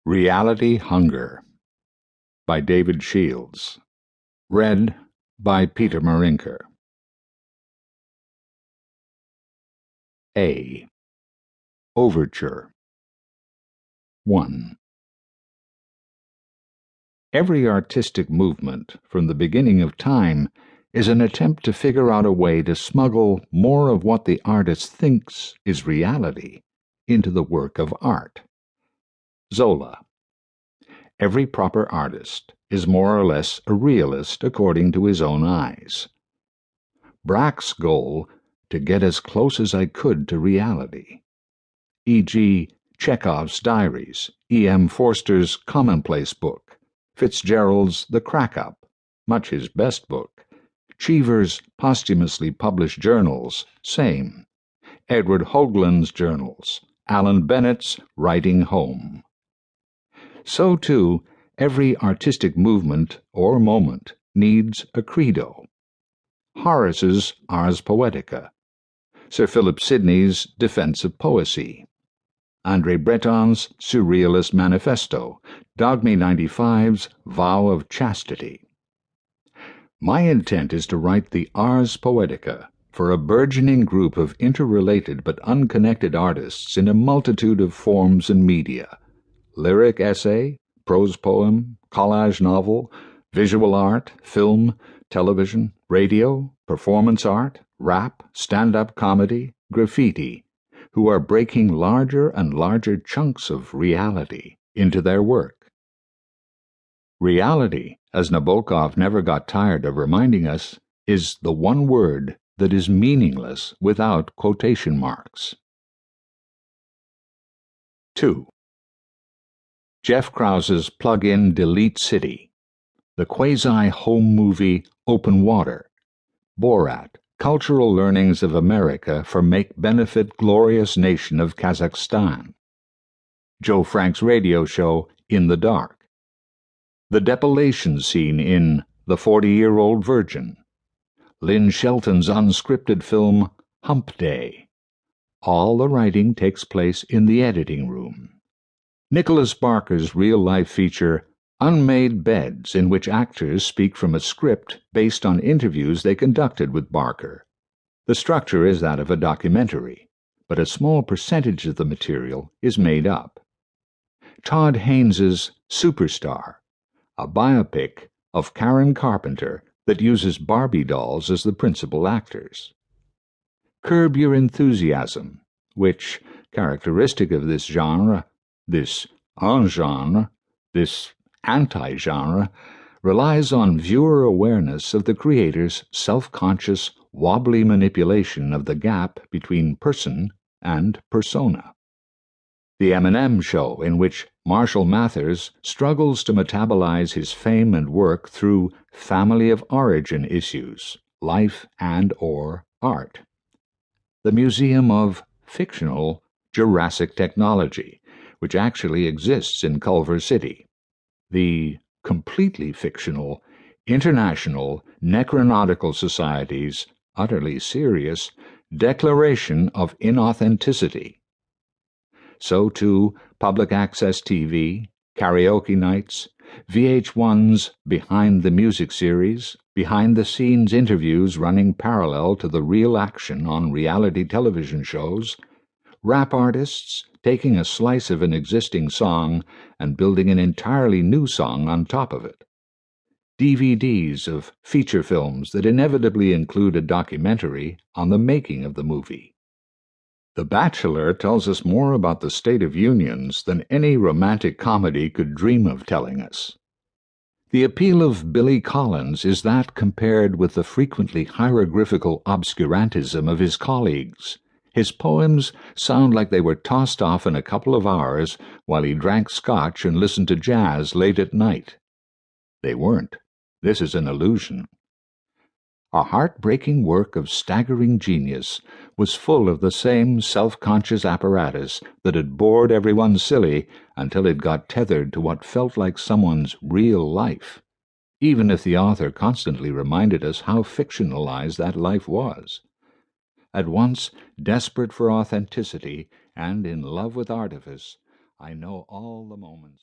Reality Hunger by David Shields. Read by Peter Marinker. A. Overture 1. Every artistic movement, from the beginning of time, is an attempt to figure out a way to smuggle more of what the artist thinks is reality into the work of art. Zola. Every proper artist is more or less a realist according to his own eyes. Braque's goal, to get as close as I could to reality. E.g., Chekhov's Diaries, E.M. Forster's Commonplace book, Fitzgerald's The Crack-Up, much his best book, Cheever's posthumously published journals, same, Edward Hoagland's journals, Alan Bennett's Writing Home. So, too, every artistic movement or moment needs a credo. Horace's Ars Poetica, Sir Philip Sidney's Defense of Poesy, André Breton's Surrealist Manifesto, Dogme 95's Vow of Chastity. My intent is to write the Ars Poetica for a burgeoning group of interrelated but unconnected artists in a multitude of forms and media: lyric essay, prose poem, collage novel, visual art, film, television, radio, performance art, rap, stand-up comedy, graffiti, who are breaking larger and larger chunks of reality into their work. Reality, as Nabokov never got tired of reminding us, is the one word that is meaningless without quotation marks. 2. Jeff Krause's plug-in Delete City, the quasi-home movie Open Water, Borat, Cultural Learnings of America for Make-Benefit Glorious Nation of Kazakhstan, Joe Frank's radio show In the Dark, the depilation scene in The 40-Year-Old Virgin, Lynn Shelton's unscripted film Hump Day. All the writing takes place in the editing room. Nicholas Barker's real-life feature Unmade Beds, in which actors speak from a script based on interviews they conducted with Barker. The structure is that of a documentary, but a small percentage of the material is made up. Todd Haynes's Superstar, a biopic of Karen Carpenter that uses Barbie dolls as the principal actors. Curb Your Enthusiasm, which, characteristic of this genre, this un-genre, this anti-genre, relies on viewer awareness of the creator's self-conscious, wobbly manipulation of the gap between person and persona. The M&M Show, in which Marshall Mathers struggles to metabolize his fame and work through family of origin issues, life and/or art. The Museum of Fictional Jurassic Technology, which actually exists in Culver City. The completely fictional International Necronautical Society's utterly serious Declaration of Inauthenticity. So too, public access TV, karaoke nights, VH1's Behind the Music series, behind-the-scenes interviews running parallel to the real action on reality television shows, rap artists taking a slice of an existing song and building an entirely new song on top of it. DVDs of feature films that inevitably include a documentary on the making of the movie. The Bachelor tells us more about the state of unions than any romantic comedy could dream of telling us. The appeal of Billy Collins is that compared with the frequently hieroglyphical obscurantism of his colleagues. His poems sound like they were tossed off in a couple of hours while he drank scotch and listened to jazz late at night. They weren't. This is an illusion. A heartbreaking work of staggering genius was full of the same self-conscious apparatus that had bored everyone silly until it got tethered to what felt like someone's real life, even if the author constantly reminded us how fictionalized that life was. At once desperate for authenticity and in love with artifice, I know all the moments.